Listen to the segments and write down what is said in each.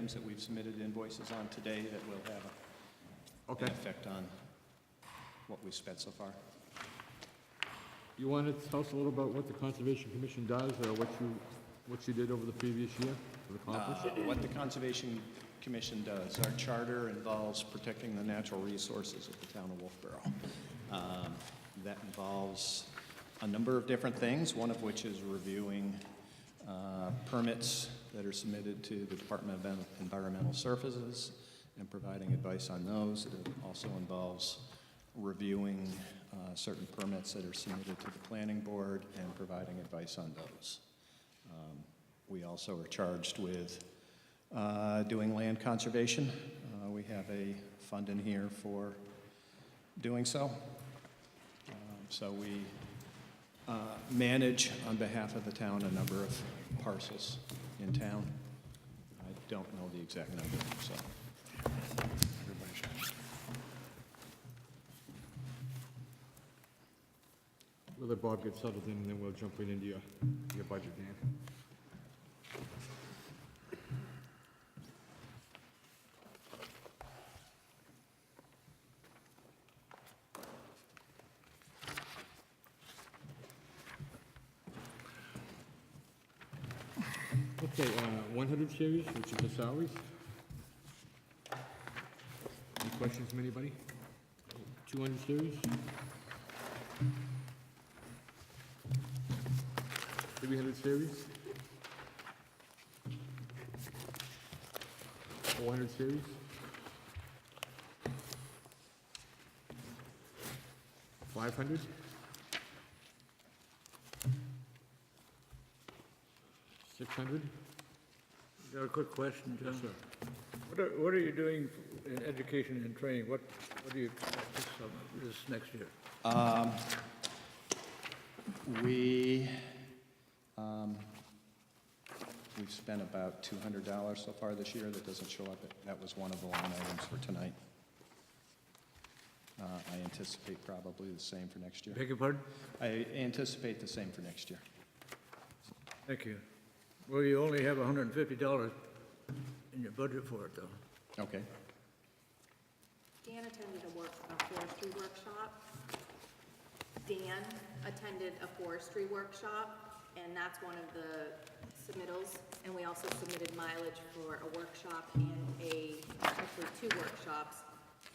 items that we've submitted invoices on today that will have an effect on what we've spent so far. You want to tell us a little about what the Conservation Commission does, or what you did over the previous year for the conference? What the Conservation Commission does, our charter involves protecting the natural resources of the town of Wolfeboro. That involves a number of different things, one of which is reviewing permits that are submitted to the Department of Environmental Services and providing advice on those. It also involves reviewing certain permits that are submitted to the planning board and providing advice on those. We also are charged with doing land conservation. We have a fund in here for doing so. So we manage on behalf of the town a number of parcels in town. I don't know the exact number, so. We'll let Bob get settled in, and then we'll jump right into your budget, Dan. Okay, 100 series, which is the salaries. Any questions from anybody? 200 series? 300 series? 400 series? 500? 600? Got a quick question, John. Yes, sir. What are you doing in education and training? What do you expect this next year? We've spent about $200 so far this year. That doesn't show up. That was one of the line items for tonight. I anticipate probably the same for next year. Beg your pardon? I anticipate the same for next year. Thank you. Well, you only have $150 in your budget for it, though. Okay. Dan attended a forestry workshop. Dan attended a forestry workshop, and that's one of the submittals. And we also submitted mileage for a workshop and actually 2 workshops.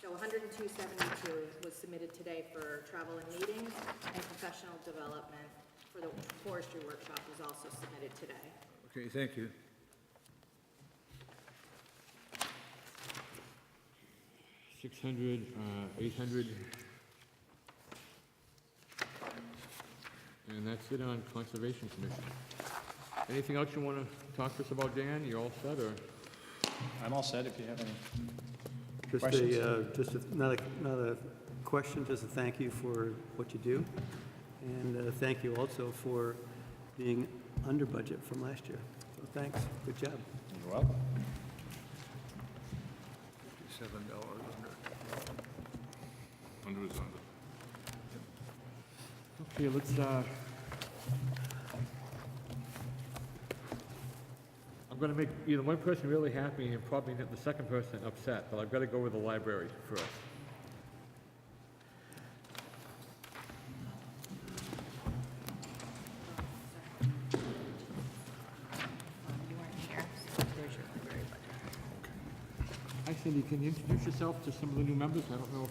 So $102.72 was submitted today for travel and meetings, and professional development for the forestry workshop was also submitted today. Okay, thank you. $600, $800. And that's it on Conservation Commission. Anything else you want to talk to us about, Dan? You all set, or? I'm all set if you have any Just not a question, just a thank you for what you do. And thank you also for being under budget from last year. So thanks, good job. You're welcome. $7 under. Under is under. Okay, let's, I'm gonna make either one person really happy and probably the second person upset, but I've gotta go with the library first. You weren't here, so there's your library budget. Hi Cindy, can you introduce yourself to some of the new members? I don't know if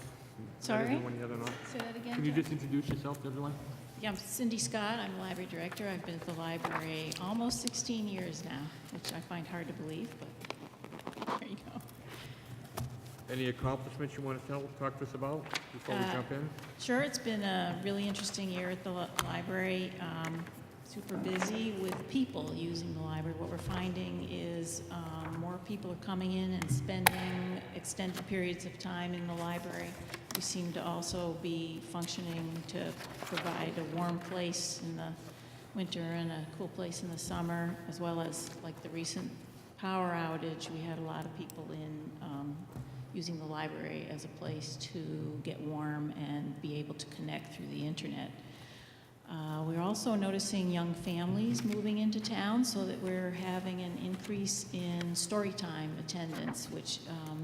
Sorry? everyone yet or not. Say that again? Can you Jeff? just introduce yourself to everyone? Yeah, I'm Cindy Scott. I'm the library director. I've been at the library almost 16 years now, which I find hard to believe, but there you go. Any accomplishments you want to talk to us about before we jump in? Sure, it's been a really interesting year at the library. Super busy with people using the library. What we're finding is more people are coming in and spending extended periods of time in the library. We seem to also be functioning to provide a warm place in the winter and a cool place in the summer, as well as like the recent power outage. We had a lot of people in using the library as a place to get warm and be able to connect through the internet. We're also noticing young families moving into town, so that we're having an increase in story time attendance, which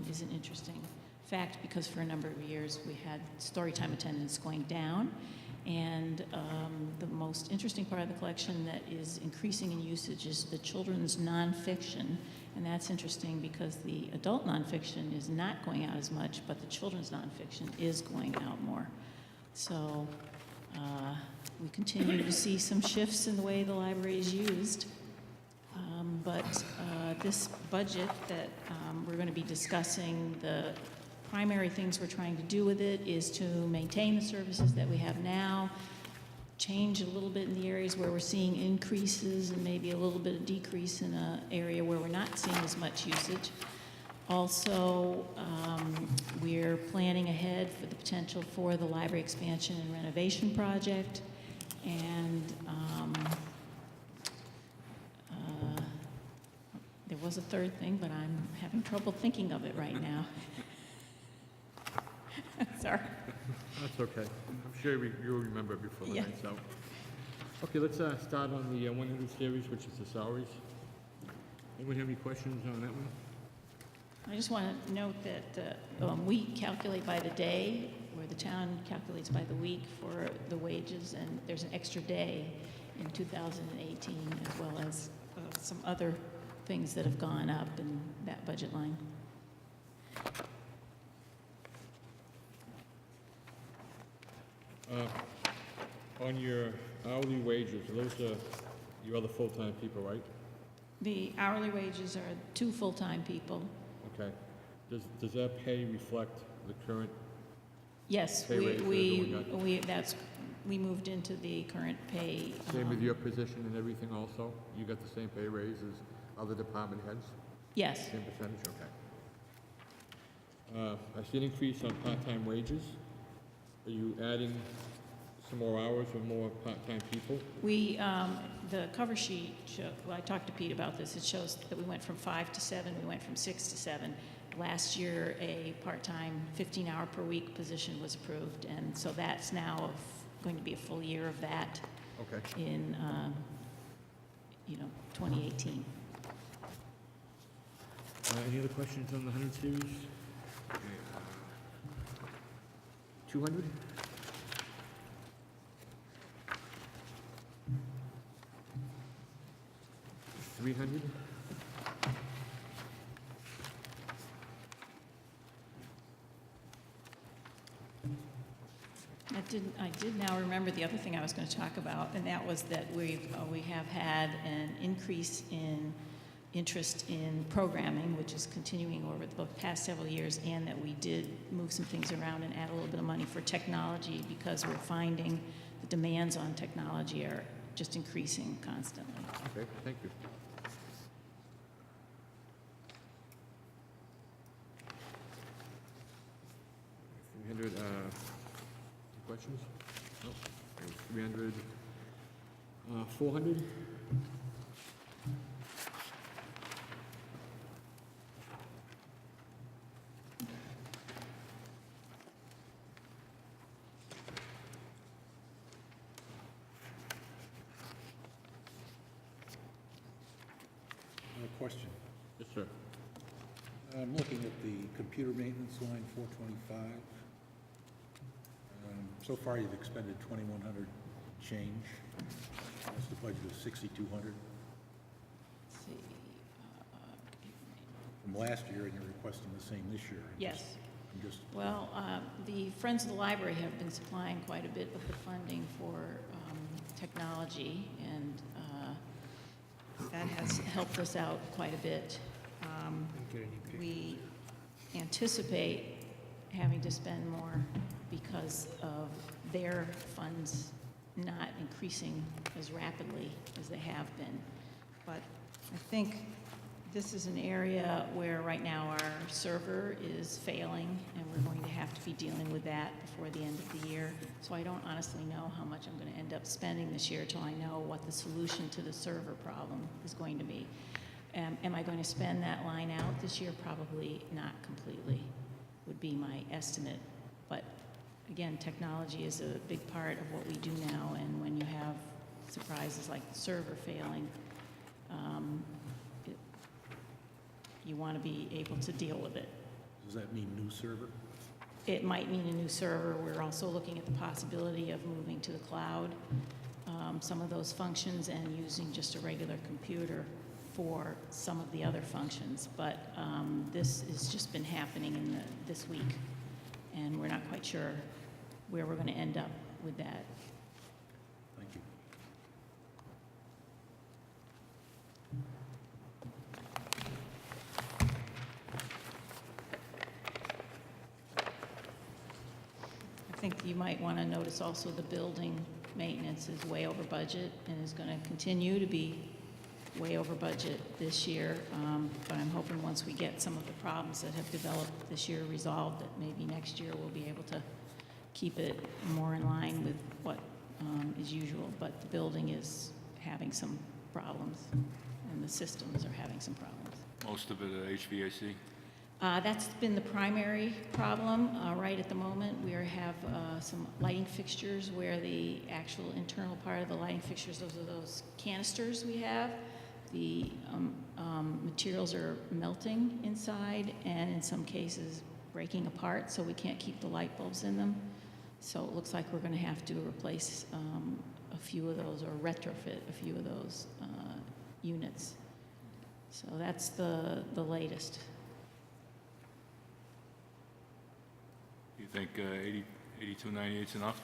is an interesting fact, because for a number of years we had story time attendance going down. And the most interesting part of the collection that is increasing in usage is the children's nonfiction. And that's interesting because the adult nonfiction is not going out as much, but the children's nonfiction is going out more. So we continue to see some shifts in the way the library is used. But this budget that we're going to be discussing, the primary things we're trying to do with it is to maintain the services that we have now, change a little bit in the areas where we're seeing increases, and maybe a little bit of decrease in an area where we're not seeing as much usage. Also, we're planning ahead for the potential for the library expansion and renovation project. And there was a third thing, but I'm having trouble thinking of it right now. Sorry. That's okay. I'm sure you'll remember before the Yeah. night's out. Okay, let's start on the 100 series, which is the salaries. Anyone have any questions on that one? I just want to note that we calculate by the day, where the town calculates by the week for the wages, and there's an extra day in 2018, as well as some other things that have gone up in that budget line. On your hourly wages, those are your other full-time people, right? The hourly wages are 2 full-time people. Okay. Does that pay reflect the current? Yes, Pay raises that we got? we moved into the current pay. Same with your position and everything also? You got the same pay raise as other department heads? Yes, Same percentage, okay. I see an increase on part-time wages. Are you adding some more hours or more part-time people? we, the cover sheet, well, I talked to Pete about this, it shows that we went from 5 to 7, we went from 6 to 7. Last year, a part-time 15-hour per week position was approved, and so that's now going to be a full year of that Okay. in, 2018. Any other questions on the 100 series? Okay, 200? $300? I did now remember the other thing I was going to talk about, and that was that we have had an increase in interest in programming, which is continuing over the past several years, and that we did move some things around and add a little bit of money for technology, because we're finding the demands on technology are just increasing constantly. Okay, thank you. $300, questions? No. Okay, 300, 400? Question. Yes, sir. I'm looking at the computer maintenance line, 425. So far, you've expended 2,100 change. That's the budget of 6,200 Let's see. from last year, and you're requesting the same this year. Yes. I'm just, Well, the Friends of the Library have been supplying quite a bit of the funding for technology, and that has helped us out quite a bit. We anticipate having to spend more because of their funds not increasing as rapidly as they have been. But I think this is an area where right now our server is failing, and we're going to have to be dealing with that before the end of the year. So I don't honestly know how much I'm going to end up spending this year till I know what the solution to the server problem is going to be. Am I going to spend that line out this year? Probably not completely, would be my estimate. But again, technology is a big part of what we do now, and when you have surprises like the server failing, it- you want to be able to deal with it. Does that mean new server? It might mean a new server. We're also looking at the possibility of moving to the cloud, some of those functions, and using just a regular computer for some of the other functions. But this has just been happening in this week, and we're not quite sure where we're going to end up with that. Thank you. I think you might want to notice also the building maintenance is way over budget and is going to continue to be way over budget this year. But I'm hoping once we get some of the problems that have developed this year resolved, that maybe next year we'll be able to keep it more in line with what is usual. But the building is having some problems, and the systems are having some problems. Most of it HVAC? That's been the primary problem right at the moment. We have some lighting fixtures where the actual internal part of the lighting fixtures, those are those canisters we have. The materials are melting inside and in some cases breaking apart, so we can't keep the light bulbs in them. So it looks like we're going to have to replace a few of those or retrofit a few of those units. So that's the latest. You think 8298 is enough?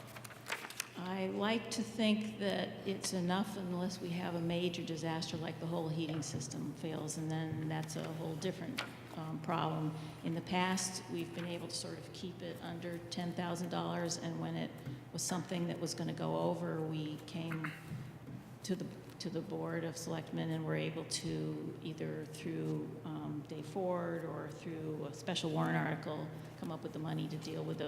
I like to think that it's enough unless we have a major disaster like the whole heating system fails, and then that's a whole different problem. In the past, we've been able to sort of keep it under $10,000, and when it was something that was going to go over, we came to the Board of Selectmen and were able to, either through Dave Ford or through a special warrant article, come up with the money to deal with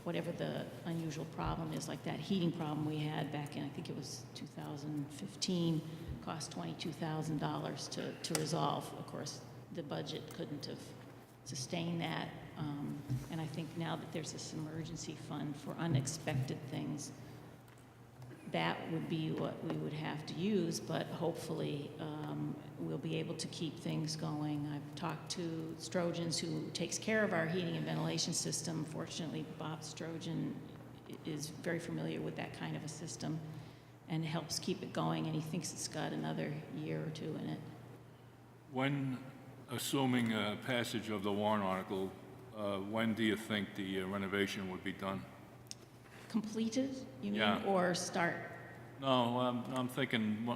whatever the unusual problem is, like that heating problem we had back in, I think it was 2015, cost $22,000 to resolve. Of course, the budget couldn't have sustained that, and I think now that there's this emergency fund for unexpected things, that would be what we would have to use, but hopefully we'll be able to keep things going. I've talked to Strojan's, who takes care of our heating and ventilation system. Fortunately, Bob Strojan is very familiar with that kind of a system and helps keep it going, and he thinks it's got another year or two in it. When, assuming passage of the warrant article, when do you think the renovation would be done? Completed, you mean, Yeah. or start? No, I'm thinking,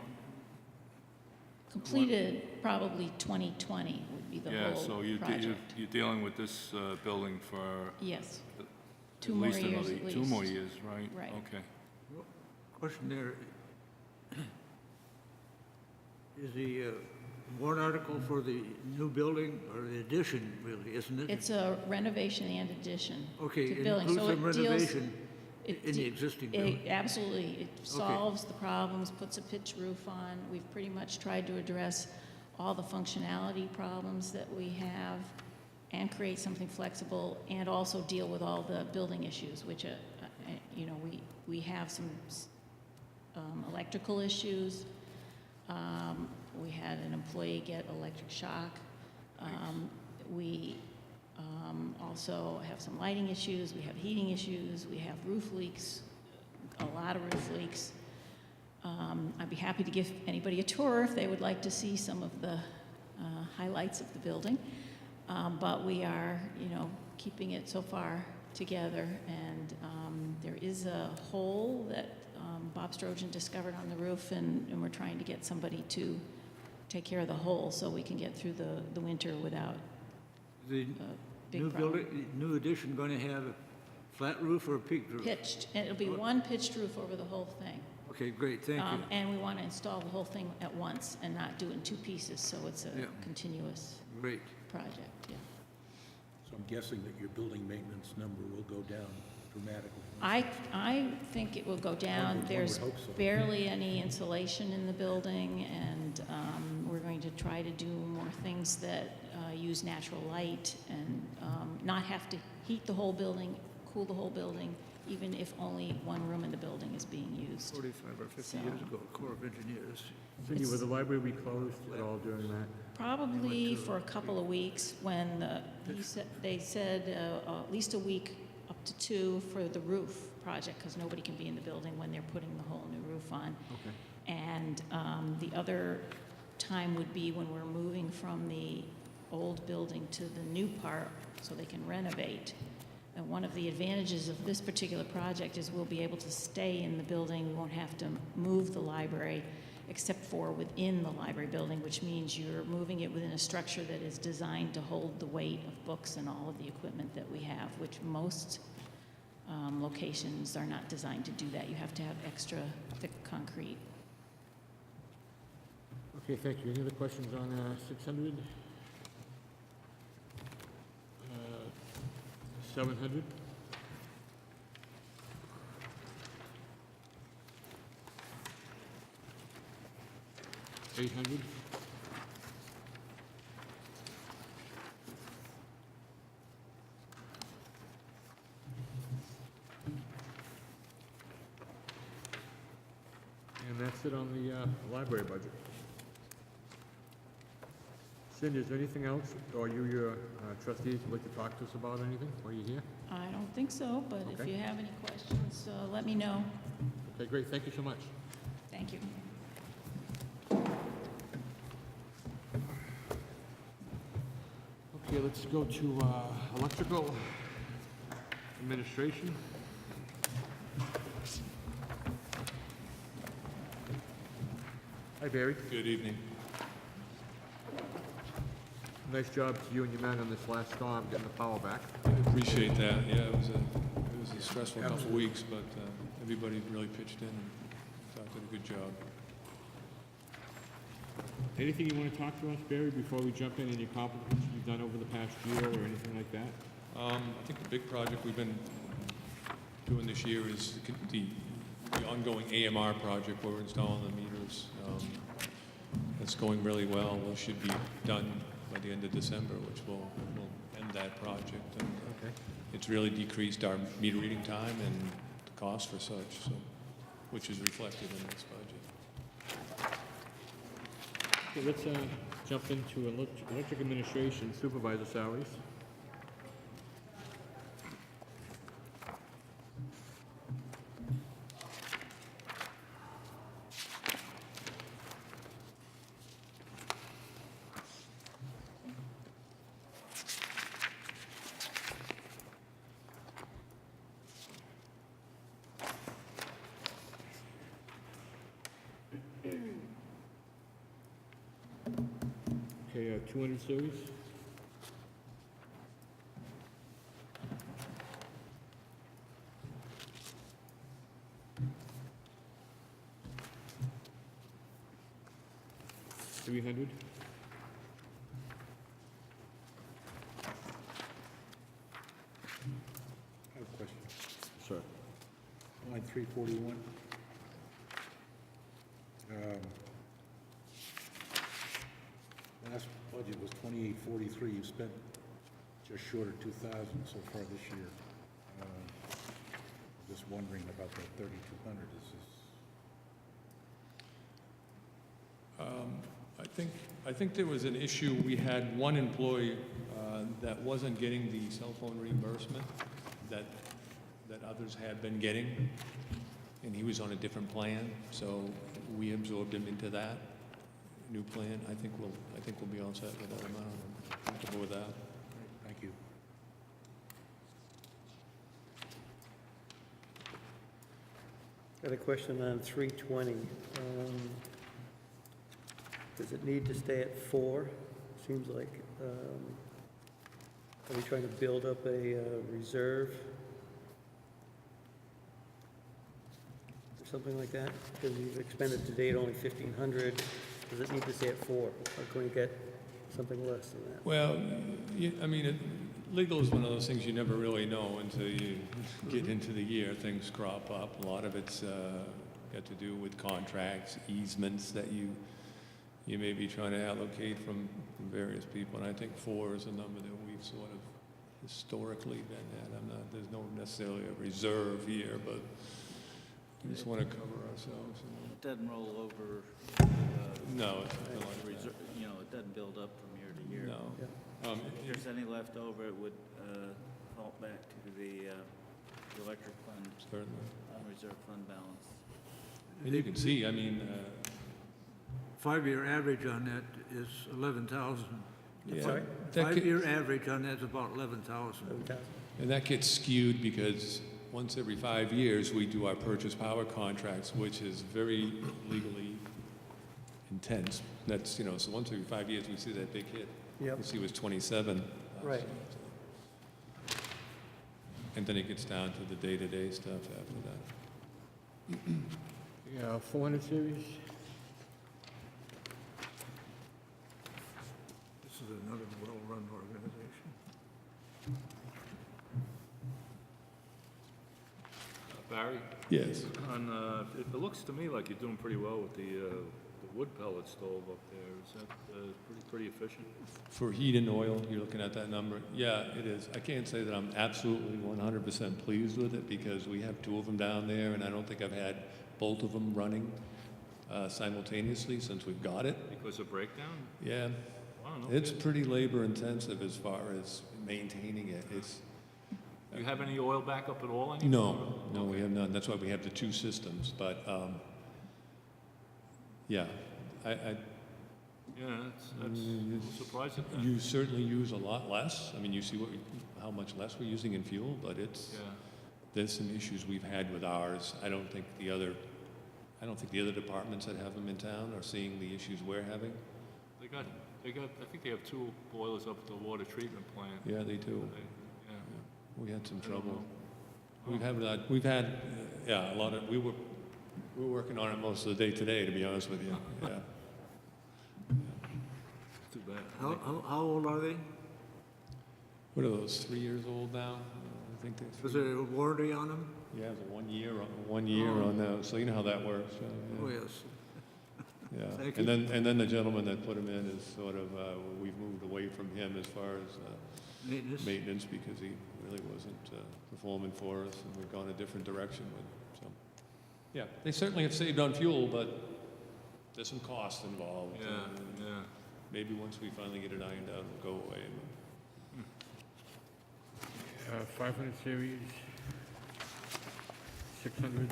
Completed, probably 2020 would be the yeah, whole so you're project. dealing with this building for Yes, at 2 more least years another at 2 more least. years, right? Right. Okay. Question there, is the warrant article for the new building or the addition, really, isn't it? It's a renovation and addition Okay, to the it building. includes So some it deals- renovation in the de- existing building? Absolutely. It solves the problems, puts a pitch roof on. We've pretty much tried to address all the functionality problems that we have and create something flexible and also deal with all the building issues, which, you know, we have some electrical issues. We had an employee get electric shock. We also have some lighting issues, we have heating issues, we have roof leaks, a lot of roof leaks. I'd be happy to give anybody a tour if they would like to see some of the highlights of the building. But we are, you know, keeping it so far together, and there is a hole that Bob Strojan discovered on the roof, and we're trying to get somebody to take care of the hole so we can get through the winter without The a big new problem. building, new addition going to have a flat roof or a peaked roof? Pitched, and it'll be one pitched roof over the whole thing. Okay, great, thank you. And we want to install the whole thing at once and not do it in 2 pieces, so it's a Yeah. continuous Great. project, yeah. So I'm guessing that your building maintenance number will go down dramatically. I think it will go down. One would There's hope so. barely any insulation in the building, and we're going to try to do more things that use natural light and not have to heat the whole building, cool the whole building, even if only one room in the building is being used. 45 or 50 years ago, Corps of Engineers. Cindy, will the library be closed at all during that? Probably for a couple of weeks when they said at least a week up to 2 for the roof project, because nobody can be in the building when they're putting the whole new roof on. Okay. And the other time would be when we're moving from the old building to the new part so they can renovate. And one of the advantages of this particular project is we'll be able to stay in the building. We won't have to move the library except for within the library building, which means you're moving it within a structure that is designed to hold the weight of books and all of the equipment that we have, which most locations are not designed to do that. You have to have extra thick concrete. Okay, thank you. Any other questions on 600? 700? 800? And that's it on the library budget. Cindy, is there anything else, or you, your trustees, would like to talk to us about anything while you're here? I don't think so, but if Okay. you have any questions, let me know. Okay, great, thank you so much. Thank you. Okay, let's go to electrical administration. Hi, Barry. Good evening. Nice job to you and your men on this last storm, getting the power back. I appreciate that. Yeah, it was a stressful couple of weeks, but everybody really pitched in and thought did a good job. Anything you want to talk to us, Barry, before we jump in, any accomplishments you've done over the past year or anything like that? I think the big project we've been doing this year is the ongoing AMR project where we're installing the meters. It's going really well. We should be done by the end of December, which will end that project. And Okay. it's really decreased our meter reading time and the cost for such, so, which is reflected in this budget. Okay, let's jump into electric administration supervisor salaries. Okay, 200 series. $300. I have a question. Sir. Line 341. Last budget was 2843. You spent just short of 2,000 so far this year. Just wondering about that 3,200. Is this? I think there was an issue. We had one employee that wasn't getting the cell phone reimbursement that others had been getting, and he was on a different plan, so we absorbed him into that new plan. I think we'll be all set with that amount. I'm comfortable with that. Thank you. Got a question on 320. Does it need to stay at 4? Seems like, are we trying to build up a reserve? Or something like that? Because you've expended to date only 1,500. Does it need to stay at 4? Or can we get something less than that? Well, legal is one of those things you never really know until you get into the year. Things crop up. A lot of it's got to do with contracts, easements that you may be trying to allocate from various people. And I think 4 is a number that we've sort of historically been at. There's no necessarily a reserve here, but we just want to cover ourselves. It doesn't roll over, No, it's nothing like that. you know, it doesn't build up from year to year. No. If there's any left over, it would fall back to the electric fund, Certainly. reserve fund balance. And you can see, I mean, 5-year average on that is 11,000. yeah, Sorry? that get- 5-year average on that's about 11,000. and that gets skewed because once every 5 years, we do our purchase power contracts, which is very legally intense. That's, you know, so once every 5 years, we see that big hit. Yep. You see it was 27. Right. year, so. And then it gets down to the day-to-day stuff after that. Yeah, 400 series. This is another well-run organization. Barry? Yes. It looks to me like you're doing pretty well with the wood pellet stove up there. Is that pretty efficient? For heat and oil, you're looking at that number? Yeah, it is. I can't say that I'm absolutely 100% pleased with it because we have 2 of them down there, and I don't think I've had both of them running simultaneously since we've got it. Because of breakdown? Yeah, Wow, no it's kidding. pretty labor intensive as far as maintaining it. It's, Do you have any oil backup at all no, anymore? we have none. That's why we have the 2 systems. But yeah, Yeah, that's I'm surprised at that. you certainly use a lot less. I mean, you see how much less we're using in fuel, but it's. Yeah. There's some issues we've had with ours. I don't think the other departments that have them in town are seeing the issues we're having. They got, I think they have 2 boilers up at the water treatment plant. Yeah, they do. Yeah. We had some I don't trouble. know. We've had, yeah, a lot of, we were working on it most of the day today, to be honest with you. Yeah. Too bad. How old are they? What are those, 3 years old now? I think they're. Was there a warranty on them? Yeah, it's a 1 year, 1 year on those, so you know how that works. Oh, Yeah. yes. Yeah, Thank and then the gentleman that put him in is sort of, we've moved away from him as far as Maintenance? maintenance because he really wasn't performing for us, and we've gone a different direction with him, so. Yeah, they certainly have saved on fuel, but there's some costs involved. Yeah, and yeah. Maybe once we finally get it ironed out, it'll go away. 500 series. 600.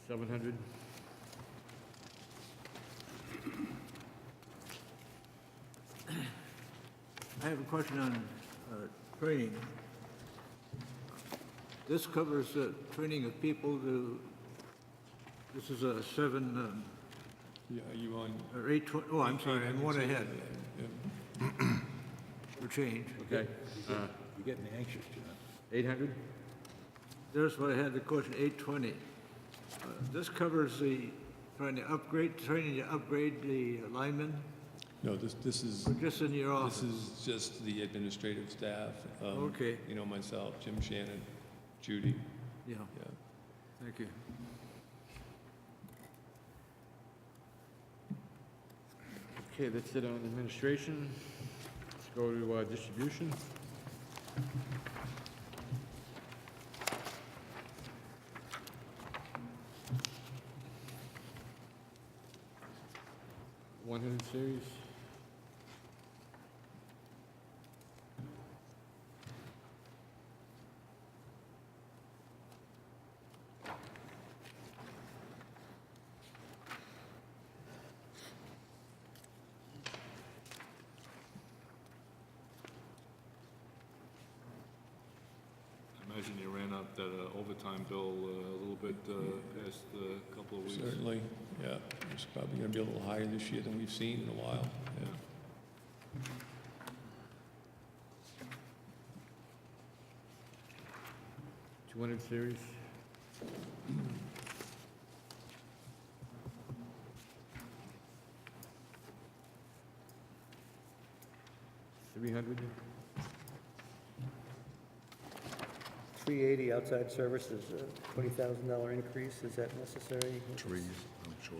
$700. I have a question on training. This covers training of people to, this is a 7, Yeah, are you on? or 8, oh, I'm sorry, I'm one ahead Yeah. for change. Okay. You're getting anxious, John. 800. There's what I had the question, 820. This covers the training to upgrade the linemen, No, this is, or just in your office? this is just the administrative staff. Okay. You know, myself, Jim Shannon, Judy, Yeah, yeah. thank you. Okay, that's it on administration. Let's go to distribution. $100 series. I imagine you ran up that overtime bill a little bit past a couple of weeks. Certainly, yeah. It's probably gonna be a little higher this year than we've seen in a while, yeah. 200 series. $300. 380 outside services, $20,000 increase, is that necessary? Trees, I'm sure.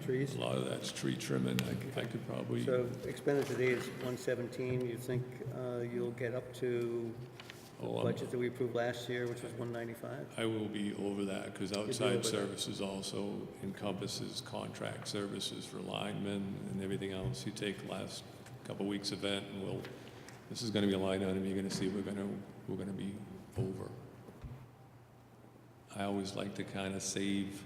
Trees? A lot of that's tree trimming. I could probably, So expenditure today is 117, you think you'll get up to the Oh, budget that we approved last year, which was 195? I will be over that, because over outside that. services also encompasses contract services for linemen and everything else. You take last couple weeks' event, and this is gonna be a line item, you're gonna see we're gonna be over. I always like to kind of save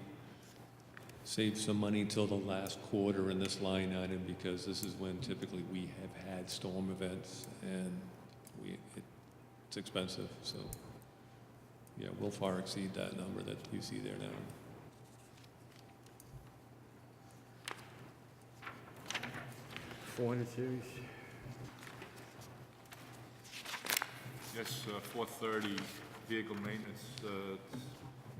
some money till the last quarter in this line item, because this is when typically we have had storm events, and it's expensive, so, yeah, we'll far exceed that number that you see there now. $400 series. Yes, 430 vehicle maintenance,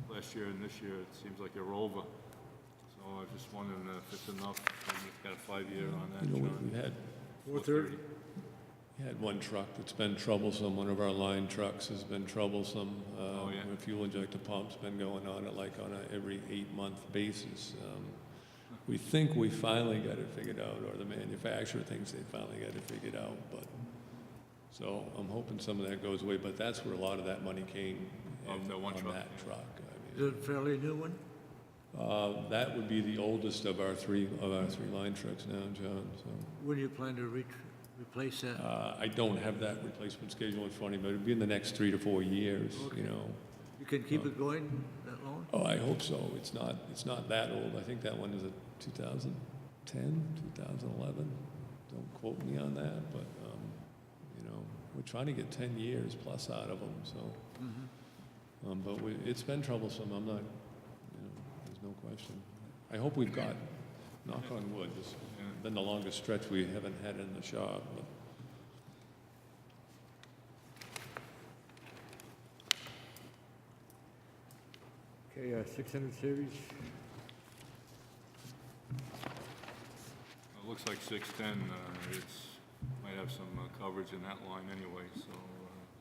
last year and this year, it seems like you're over. So I was just wondering if it's enough, and you've got a 5-year on that, You know, John. we had 430? We had one truck that's been troublesome. One of our line trucks has been troublesome. Oh, yeah. The fuel injector pump's been going on it like on a every 8-month basis. We think we finally got it figured out, or the manufacturer thinks they finally got it figured out, but, so I'm hoping some of that goes away, but that's where a lot of that money came Of that one on truck, that yeah. truck. Is it a fairly new one? That would be the oldest of our three line trucks now, John, so. When do you plan to replace that? I don't have that replacement schedule in front of me, but it'd be in the next 3 to 4 years, Okay. you know. You can keep it going that long? Oh, I hope so. It's not that old. I think that one is a 2010, 2011. Don't quote me on that, but, you know, we're trying to get 10 years plus out of them, so. But it's been troublesome. I'm not, you know, there's no question. I hope we've got, knock on wood, this has been the longest stretch we haven't had in the shop, but. Okay, 600 series. It looks like 610, might have some coverage in that line anyway, so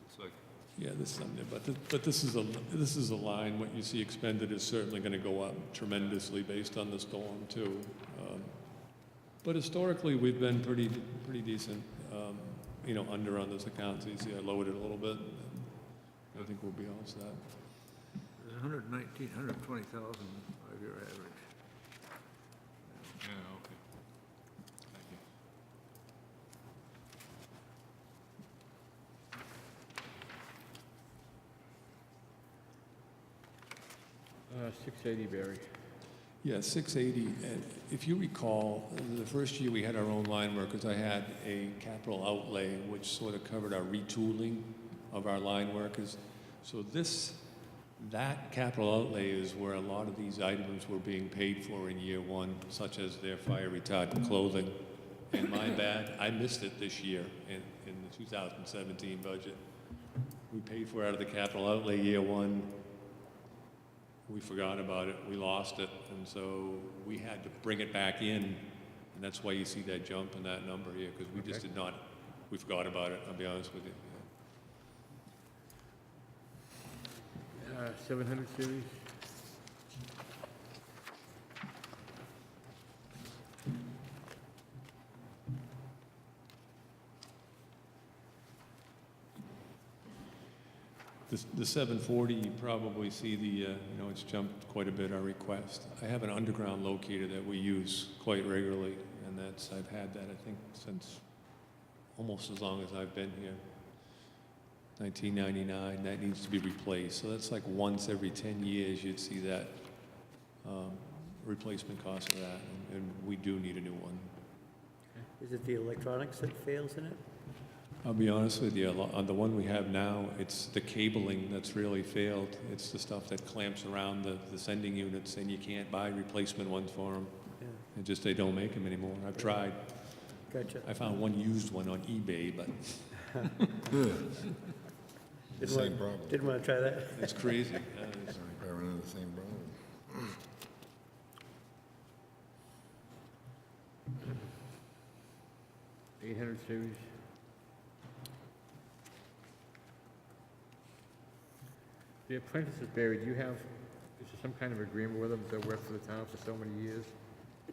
it's like, Yeah, this is something, but this is a line, what you see expended is certainly gonna go up tremendously based on the storm too. But historically, we've been pretty decent, you know, under on this account, so you see I lowered it a little bit, and I think we'll be all set. There's 119, 120,000 5-year average. yeah, okay. Thank you. 680, Barry. Yeah, 680, and if you recall, the first year we had our own line workers, I had a capital outlay which sort of covered our retooling of our line workers. So that capital outlay is where a lot of these items were being paid for in year one, such as their fire retardant clothing. And my bad, I missed it this year in the 2017 budget. We paid for it out of the capital outlay year one. We forgot about it, we lost it, and so we had to bring it back in, and that's why you see that jump in that number here, because we just we forgot about it, I'll be honest with you. 700 series. The 740, you probably see you know, it's jumped quite a bit, our request. I have an underground locator that we use quite regularly, and I've had that, I think, since almost as long as I've been here. 1999, that needs to be replaced. So that's like once every 10 years you'd see that replacement cost of that, and we do need a new one. Is it the electronics that fails in it? I'll be honest with you, on the one we have now, it's the cabling that's really failed. It's the stuff that clamps around the sending units, and you can't buy replacement ones for them. Yeah, They don't make them anymore. I've tried. gotcha. I found one used one on eBay, but Same problem. Didn't want to try that. it's crazy. I run into the same problem. 800 series. The apprentices, Barry, do you have, is there some kind of agreement with them to work for the town for so many years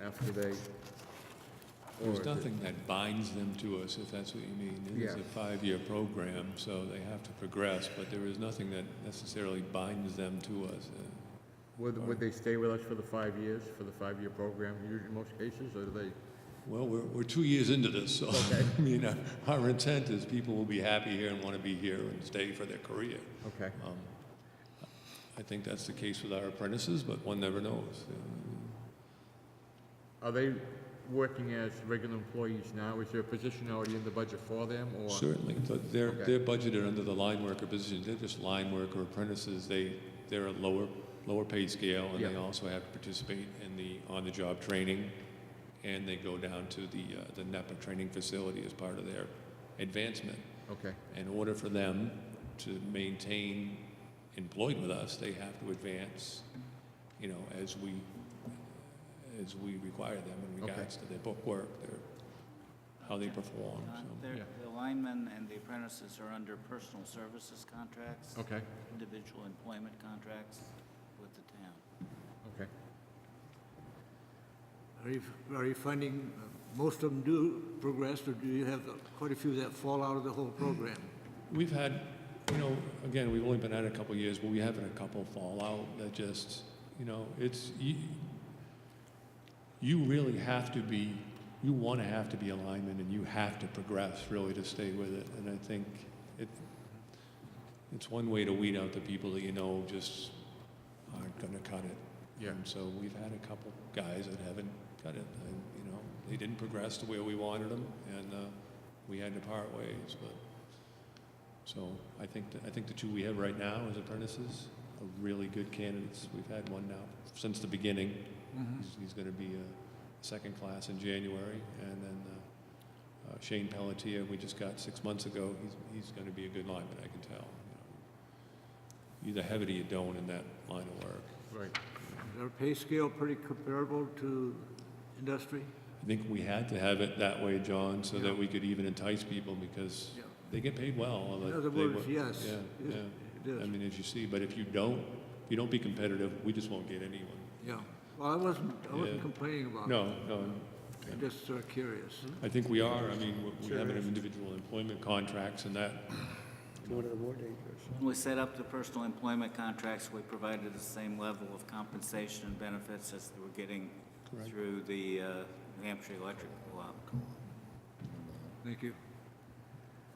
after they? or is There's it- nothing that binds them to us, if that's what you mean. It is Yeah. a 5-year program, so they have to progress, but there is nothing that necessarily binds them to us. Would they stay with us for the 5 years, for the 5-year program, usually in most cases, or do they? Well, we're 2 years into this, so, Okay. I mean, our intent is people will be happy here and want to be here and stay for their career. Okay. I think that's the case with our apprentices, but one never knows. Are they working as regular employees now? Is there a position already in the budget for them, or? Certainly, but they're Okay. budgeted under the line worker position. They're just line worker apprentices. They're a lower pay scale, and they Yeah. also have to participate in the on-the-job training, and they go down to the NEPA training facility as part of their advancement. Okay, In order for them to maintain employed with us, they have to advance, as we require them in Okay. regards to their book work, how they perform, so. Yeah. The linemen and the apprentices are under personal services contracts. okay, Individual employment contracts with the town. okay. Are you finding most of them do progress, or do you have quite a few that fall out of the whole program? We've had, again, we've only been at it a couple of years, but we have had a couple fall out that just, it's, you really have to be, you want to have to be a lineman, and you have to progress really to stay with it. And I think it's one way to weed out the people that just aren't going to cut it. Yeah. And so we've had a couple guys that haven't cut it. They didn't progress to where we wanted them, and we had to part ways. But so I think the two we have right now as apprentices are really good candidates. We've had one now since the beginning. He's going to be a second class in January, and then Shane Pelletier we just got 6 months ago. He's going to be a good lineman, I can tell. You either have it or you don't in that line of work. Right. Is our pay scale pretty comparable to industry? I think we had to have it that way, John, so Yeah. that we could even entice people, because Yeah. they get paid well. In other They words, wo- yes, Yeah, it- yeah. it is. I mean, as you see, but if you don't be competitive, we just won't get anyone. Yeah. Well, I wasn't Yeah. complaining about it. No, I'm just curious. I think we are. I mean, we Sure have is. individual employment contracts, and that, One of the more dangerous. When we set up the personal employment contracts, we provided the same level of compensation and benefits as they were getting Correct. through the New Hampshire Electric Co-op. Thank you.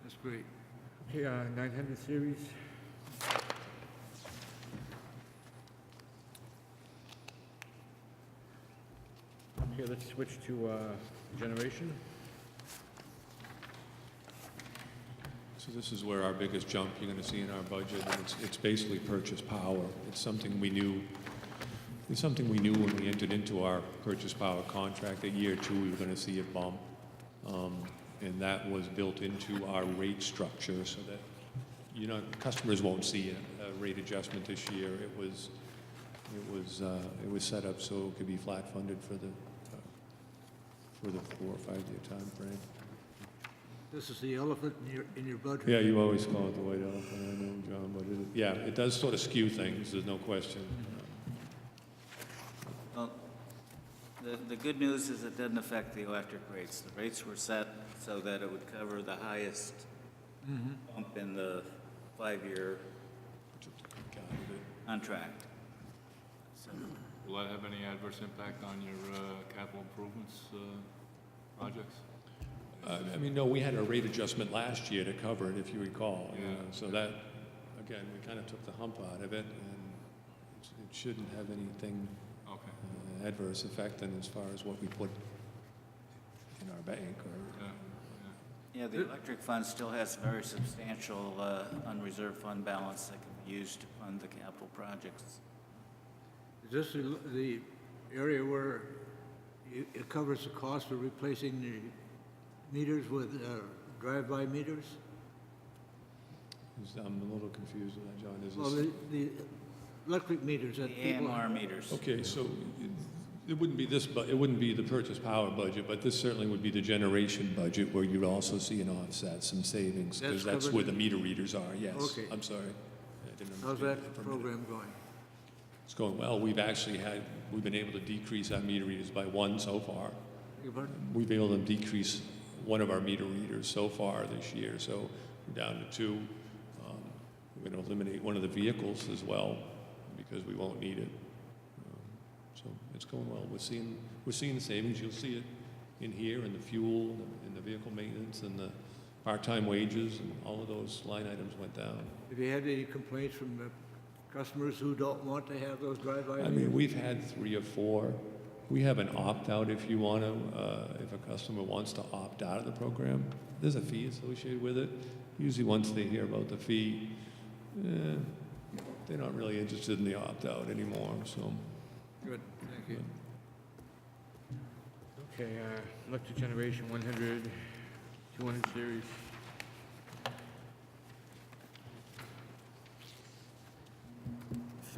That's great. Okay, 900 series. Okay, let's switch to generation. so this is where our biggest jump you're going to see in our budget, and it's basically purchase power. It's something we knew when we entered into our purchase power contract. At year 2, we were going to see it bump. And that was built into our rate structure so that, customers won't see a rate adjustment this year. It was set up so it could be flat funded for the 4 or 5 year time frame. This is the elephant in your budget. Yeah, you always call it the white elephant, I know, John, but it does sort of skew things, there's no question. Well, the good news is it doesn't affect the electric rates. The rates were set so that it would cover the highest bump in the 5-year God, it- contract. So, Will that have any adverse impact on your capital improvements projects? I mean, no, we had a rate adjustment last year to cover it, if you recall. Yeah. So that, again, we kind of took the hump out of it, and it shouldn't have anything Okay. adverse effect in as far as what we put in our bank or. Yeah. yeah, the electric fund still has a very substantial unreserved fund balance that can be used to fund the capital projects. Is this the area where it covers the cost of replacing the meters with drive-by meters? I'm a little confused with that, John. Is Well, this? the electric meters The that people... AMR meters. Okay, so it wouldn't be it wouldn't be the purchase power budget, but this certainly would be the generation budget where you'd also see an offset, some savings, because That's that's covered where the in- meter readers are, yes. Okay. I'm sorry. the numbers How's being that permitted. program going? It's going well. We've been able to decrease our meter readers by one so far. You pardon? We've been able to decrease one of our meter readers so far this year, so we're down to two. We're going to eliminate one of the vehicles as well because we won't need it. So it's going well. We're seeing the savings. You'll see it in here, in the fuel, in the vehicle maintenance, and the part-time wages, and all of those line items went down. Have you had any complaints from customers who don't want to have those drive-by? I mean, we've had 3 or 4. We have an opt-out if you want to, if a customer wants to opt out of the program. There's a fee associated with it. Usually once they hear about the fee, they're not really interested in the opt-out anymore, so. Good, thank you. Okay, electric generation, 100, 200 series.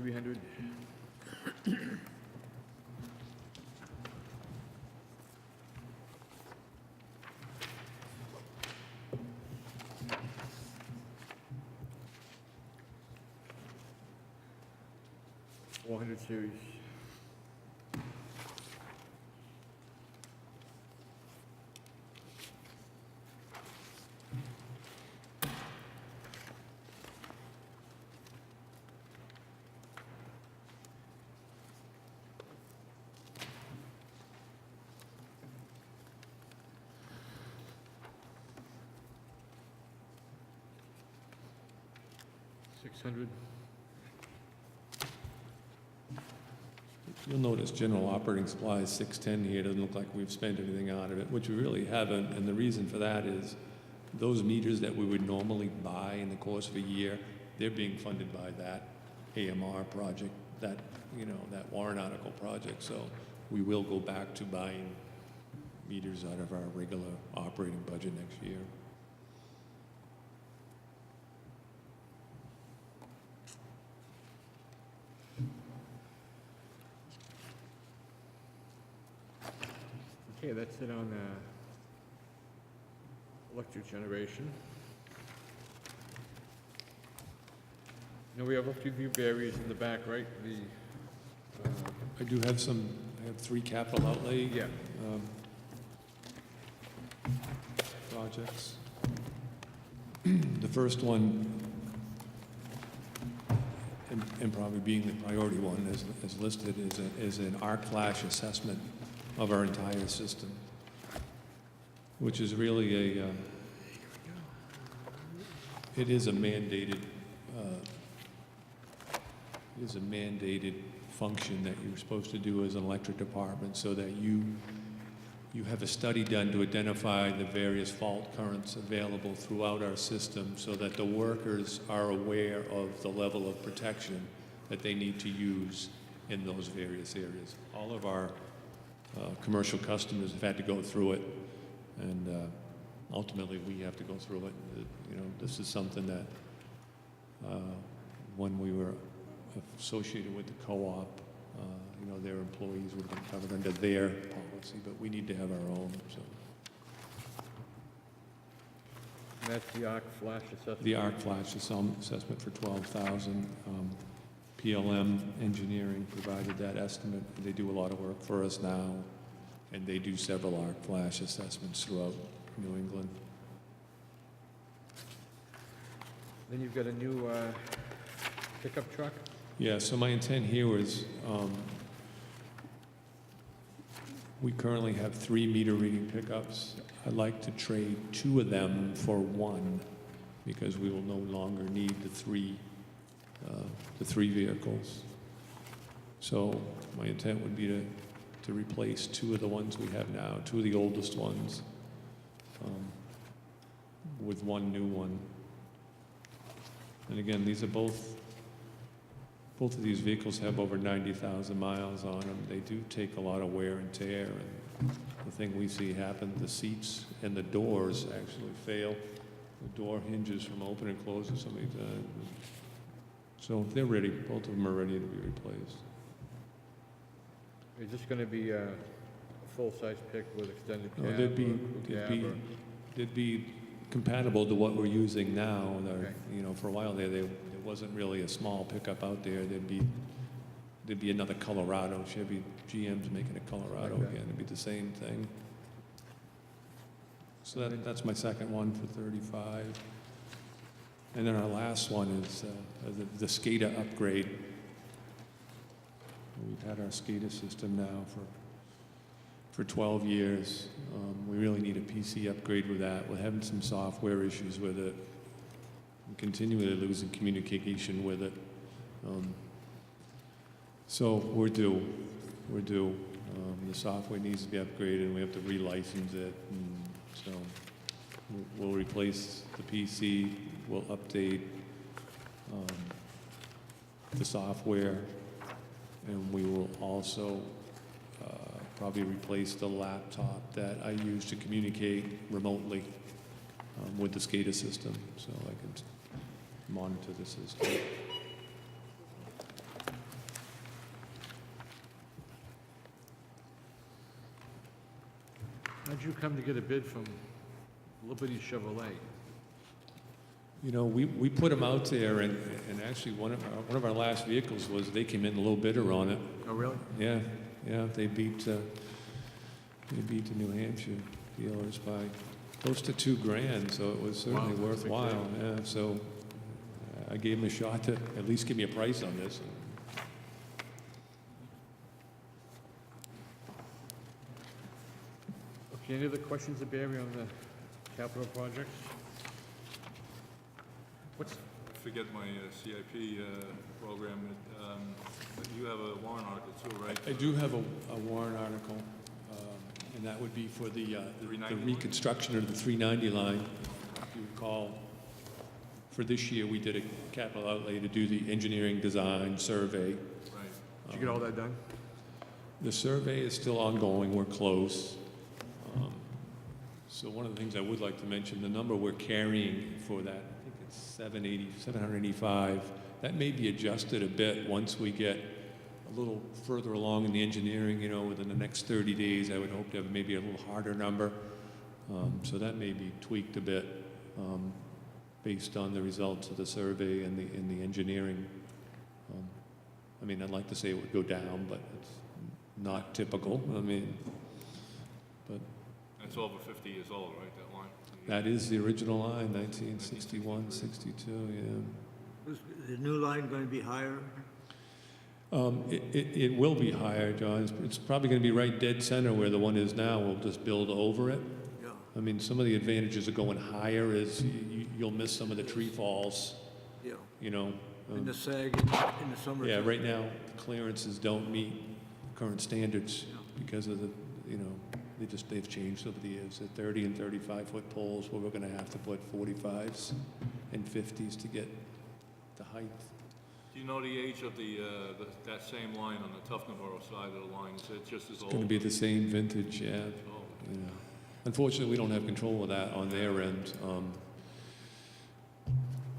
$300. $400 series. $600. You'll notice general operating supplies, 610 here, doesn't look like we've spent anything out of it, which we really haven't, and the reason for that is those meters that we would normally buy in the course of a year, they're being funded by that AMR project, that, that warrant article project, so we will go back to buying meters out of our regular operating budget next year. Okay, that's it on electric generation. Now, we have a few areas in the back, right? I do have I have 3 capital outlay Yeah. projects. The first one, and probably being the priority one as listed, is an arc flash assessment of our entire system, which is really it is a mandated function that you're supposed to do as an electric department, so that you have a study done to identify the various fault currents available throughout our system, so that the workers are aware of the level of protection that they need to use in those various areas. All of our commercial customers have had to go through it, and ultimately we have to go through it. This is something that when we were associated with the co-op, their employees would have been covered under their policy, but we need to have our own. So And that's the arc flash assessment? the arc flash assessment for $12,000. PLM Engineering provided that estimate. They do a lot of work for us now, and they do several arc flash assessments throughout New England. Then you've got a new pickup truck? Yeah, so my intent here was, we currently have 3 meter reading pickups. I'd like to trade 2 of them for 1, because we will no longer need the 3 vehicles. So my intent would be to replace 2 of the ones we have now, 2 of the oldest ones, with 1 new one. And again, these are both of these vehicles have over 90,000 miles on them. They do take a lot of wear and tear, and the thing we see happen, the seats and the doors actually fail. The door hinges from open and closing so many times. So they're ready, both of them are ready to be replaced. Is this going to be a full-size pick with extended cab? No, they'd be compatible to what we're using now. Okay. For a while there, they it wasn't really a small pickup out there, there'd be another Colorado, Chevy GM's making a Colorado Okay. again, it'd be the same thing. So that's my second one for 35. And then our last one is the SCADA upgrade. We've had our SCADA system now for 12 years. We really need a PC upgrade with that. We're having some software issues with it. We're continually losing communication with it. So we're due. The software needs to be upgraded, and we have to relicense it. And so we'll replace the PC, we'll update the software, and we will also probably replace the laptop that I use to communicate remotely with the SCADA system, so I can monitor the system. How'd you come to get a bid from Liberty Chevrolet? You know, we put them out there, and actually one of our last vehicles was, they came in a little bidder on it. Oh, really? Yeah, they beat the New Hampshire dealers by close to $2,000, so it was certainly Wow, that's a big worthwhile. Yeah, so I gave them a shot to at least give me a price on this. Okay, any other questions of Barry on the capital projects? What's, I forget my CIP program, but you have a warrant article too, right? I do have a warrant article, and that would be for the 390 line? reconstruction of the 390 line. If you recall, for this year, we did a capital outlay to do the engineering design survey. Right. did you get all that done? The survey is still ongoing, we're close. So one of the things I would like to mention, the number we're carrying for that, I think it's 785, that may be adjusted a bit once we get a little further along in the engineering, you know, within the next 30 days. I would hope to have maybe a little harder number. So that may be tweaked a bit based on the results of the survey and the engineering. I mean, I'd like to say it would go down, but it's not typical. I mean, but It's over 50 years old, right, that line? that is the original line, 1961, 62, yeah. Is the new line going to be higher? It will be higher, John. It's probably going to be right dead center where the one is now. We'll just build over it. Yeah. I mean, some of the advantages of going higher is you'll miss some of the tree falls, Yeah. you know. And the sag in the summer. Yeah, right now, the clearances don't meet current standards because of the, you know, they've changed over the years. The 30 and 35-foot poles where we're going to have to put 45s and 50s to get the height. Do you know the age of that same line on the Tuftonboro side of the line? Is it just as It's old? going to be the same vintage, yeah. Oh, Yeah. Unfortunately, we don't have control of that on their end.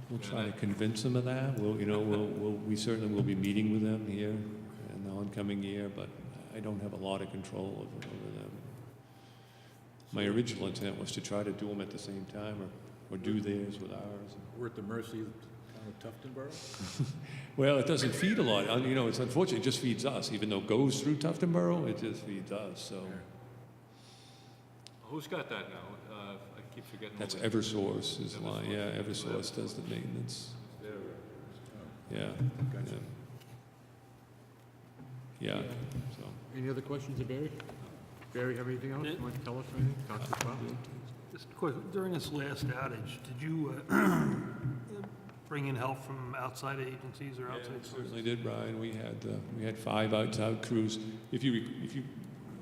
We'll try to convince them of that. We certainly will be meeting with them here in the oncoming year, but I don't have a lot of control over them. My original intent was to try to do them at the same time or do theirs with ours. We're at the mercy of the town of Tuftonboro? Well, it doesn't feed a lot. You know, it's unfortunate, it just feeds us. Even though it goes through Tuftonboro, it just feeds us, so. Who's got that now? I keep forgetting. That's all the- Eversource is line, yeah, Eversource does the maintenance. Yeah, Gotcha. yeah, so. Any other questions of Barry? Barry, have anything else you want to tell us or anything? Talk to us about? Just quick, during this last outage, did you bring in help from outside agencies or Yeah, outside we sources? certainly did, Brian. We had 5 outside crews. If you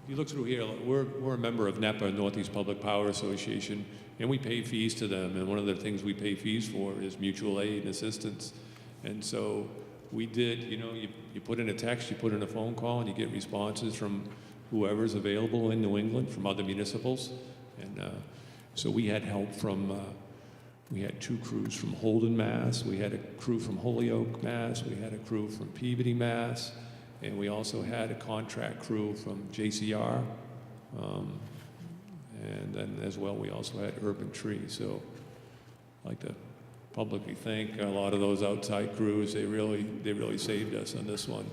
look through here, we're a member of NEPA, Northeast Public Power Association, and we pay fees to them. And one of the things we pay fees for is mutual aid and assistance. And so we did, you know, you put in a text, you put in a phone call, and you get responses from whoever's available in New England, from other municipals. And so we had help from, we had 2 crews from Holden, Mass. We had a crew from Holyoke, Mass. We had a crew from Peabody, Mass. And we also had a contract crew from JCR. And then as well, we also had Urban Tree. So I'd like to publicly thank a lot of those outside crews. They really saved us on this one,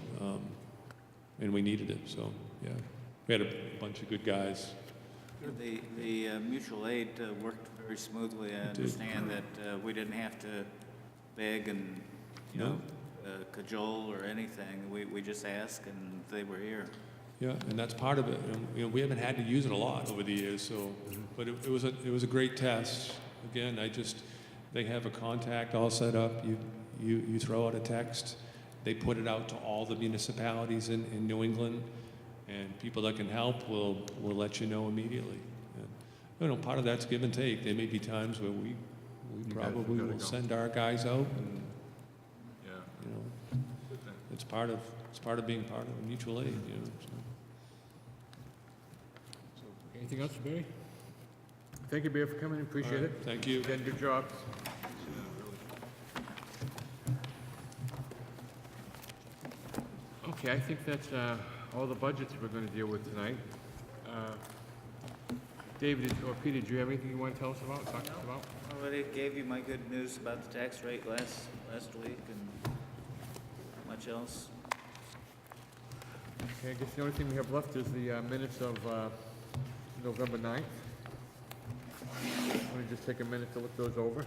and we needed it. So yeah, we had a bunch of good guys. The mutual aid worked very smoothly. I understand that we didn't have to beg and, cajole or anything. We just asked and they were here. Yeah, and that's part of it. We haven't had to use it a lot over the years, so, but it was a great test. Again, they have a contact all set up. You throw out a text, they put it out to all the municipalities in New England, and people that can help will let you know immediately. And, part of that's give and take. There may be times where we probably will send our guys out, and it's part of being part of mutual aid. So, anything else, Barry? Thank you, Barry, for coming. Appreciate it. Thank you. Again, good job. Okay, I think that's all the budgets we're going to deal with tonight. David or Peter, do you have anything you want to tell us about, talk to us about? I already gave you my good news about the tax rate last week, and not much else. Okay, I guess the only thing we have left is the minutes of November 9th. Let me just take a minute to look those over.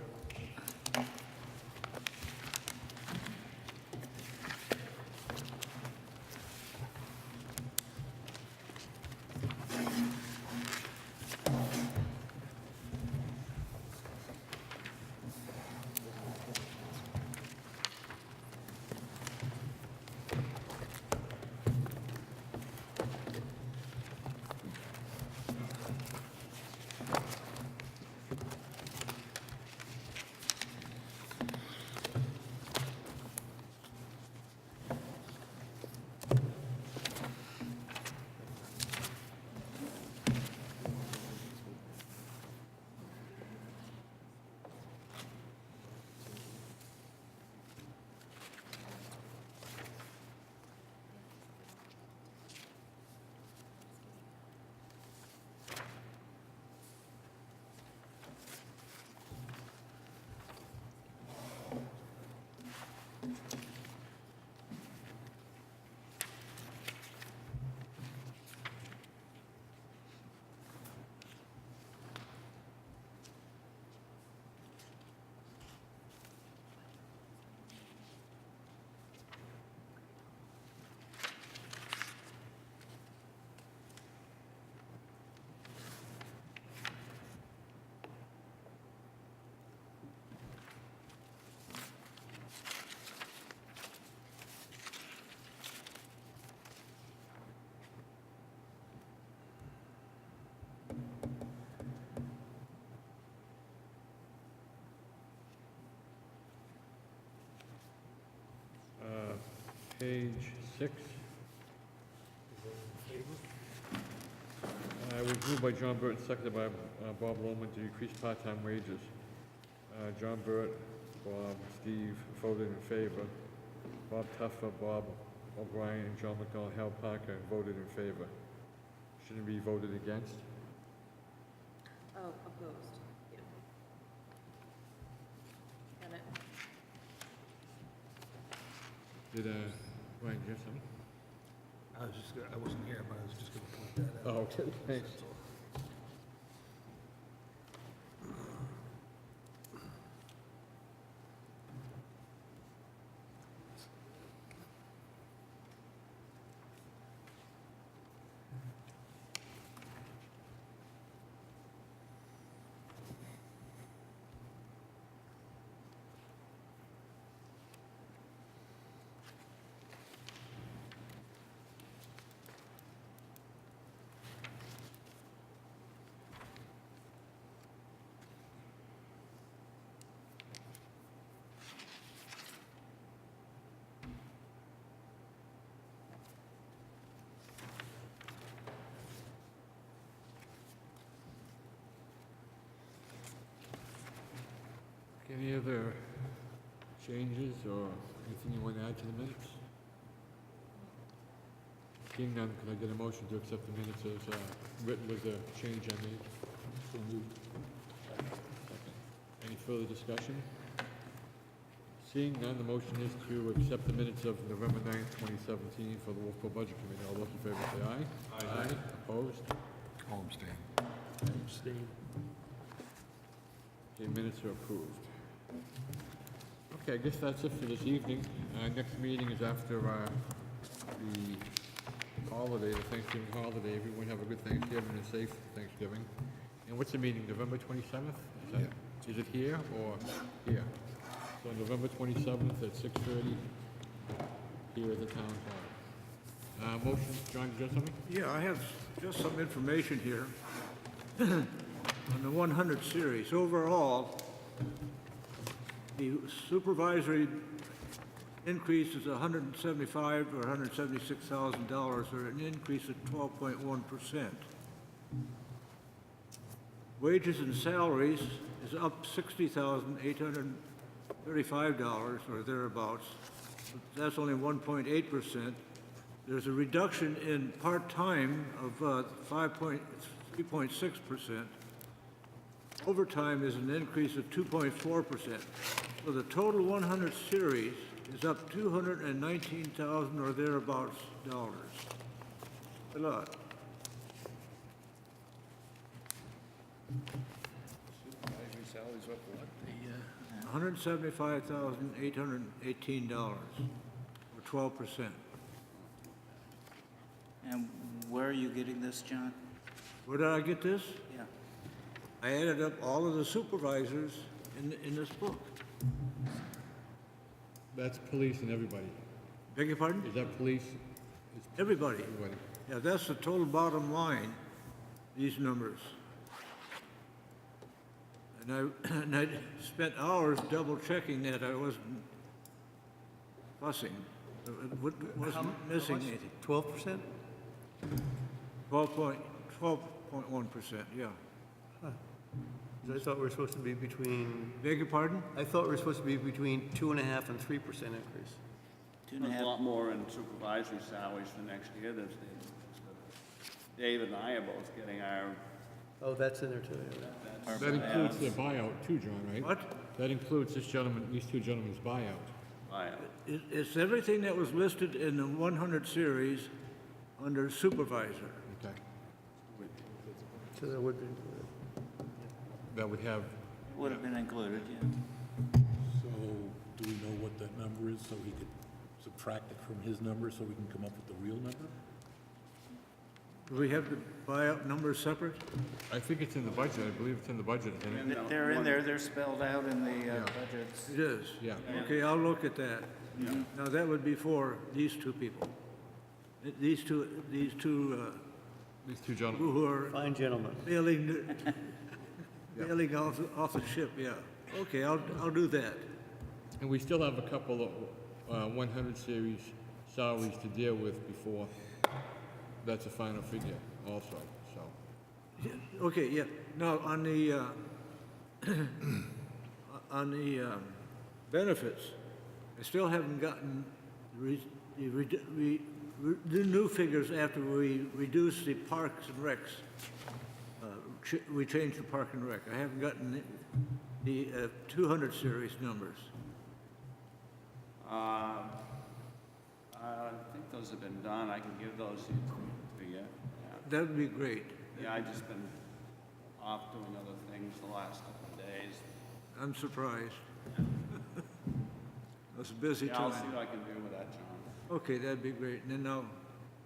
Page 6. It was moved by John Burton, seconded by Bob Loman to decrease part-time wages. John Burt, Bob, Steve voted in favor. Bob Tuffer, Bob O'Brien, and John McDonald, Hal Parker voted in favor. Shouldn't be voted against. Oh, opposed. Yeah. Got it. Did, Ryan, do you have something? I wasn't here, but I was just gonna point that out. Oh, okay, thanks. That's all. Any other changes or anything you want to add to the minutes? Seeing none, could I get a motion to accept the minutes as written with the change I made? So moved. Any further discussion? Seeing none, the motion is to accept the minutes of November 9th, 2017 for the Wolfboro Budget Committee. All those in favor say aye. Aye. Opposed? All abstain. Abstain. Okay, minutes are approved. Okay, I guess that's it for this evening. Next meeting is after the holiday, the Thanksgiving holiday. Everyone have a good Thanksgiving and a safe Thanksgiving. And what's the meeting, November 27th? Is it here or here? So November 27th at 6:30 here at the town hall. Motion, John, did you have something? Yeah, I have just some information here on the 100 series. Overall, the supervisory increase is $175 or $176,000, or an increase of 12.1%. Wages and salaries is up $60,835 or thereabouts. That's only 1.8%. There's a reduction in part-time of 3.6%. Overtime is an increase of 2.4%. So the total 100 series is up $219,000 or thereabouts dollars. A lot. Supervisory salaries up what? $175,818, or 12%. And where are you getting this, John? Where did I get this? Yeah. I added up all of the supervisors in this book. That's police and everybody. Beg your pardon? Is that police? Everybody. Everybody. Yeah, that's the total bottom line, these numbers. And I spent hours double checking that I wasn't fussing. Wasn't missing anything. 12%? 12.1%, yeah. I thought we were supposed to be between, Beg your pardon? I thought we were supposed to be between 2.5% and 3% increase. There's a lot more in supervisory salaries for next year. Dave and I are both getting our, Oh, that's in there too. Yeah. That includes their buyout too, John, right? What? That includes these two gentlemen's buyout. It's everything that was listed in the 100 series under supervisor. Okay. So that would be included. That would have, Would have been included, yeah. So do we know what that number is, so he could subtract it from his number, so we can come up with the real number? Do we have the buyout numbers separate? I think it's in the budget. I believe it's in the budget, isn't it? They're in there, they're spelled out in the budgets. It is? Yeah. Okay, I'll look at that. Now, that would be for these two people. These two These two gentlemen. who are Fine gentlemen. bailing off the ship, yeah. Okay, I'll do that. And we still have a couple of 100 series salaries to deal with before that's a final figure also, so. Okay, yeah. Now, on the, benefits, I still haven't gotten the new figures after we reduced the parks and recs. We changed the park and rec. I haven't gotten the 200 series numbers. I think those have been done. I can give those to you. Yeah. That would be great. Yeah, I've just been off doing other things the last couple of days. I'm surprised. It was a busy Yeah, I'll time. see what I can do with that, John. Okay, that'd be great. And then now,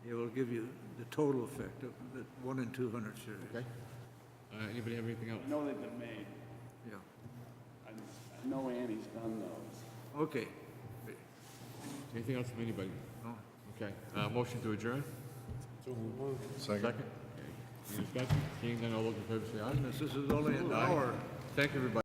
it will give you the total effect of the 1 and 200 series. Okay. Anybody have anything else? I know they've been made. Yeah. I know Annie's done those. Okay. Anything else from anybody? No. Okay. Motion to adjourn? Second. Okay. Any discussion? Seeing none, all those in favor say aye. This is only an hour. Thank you, everybody.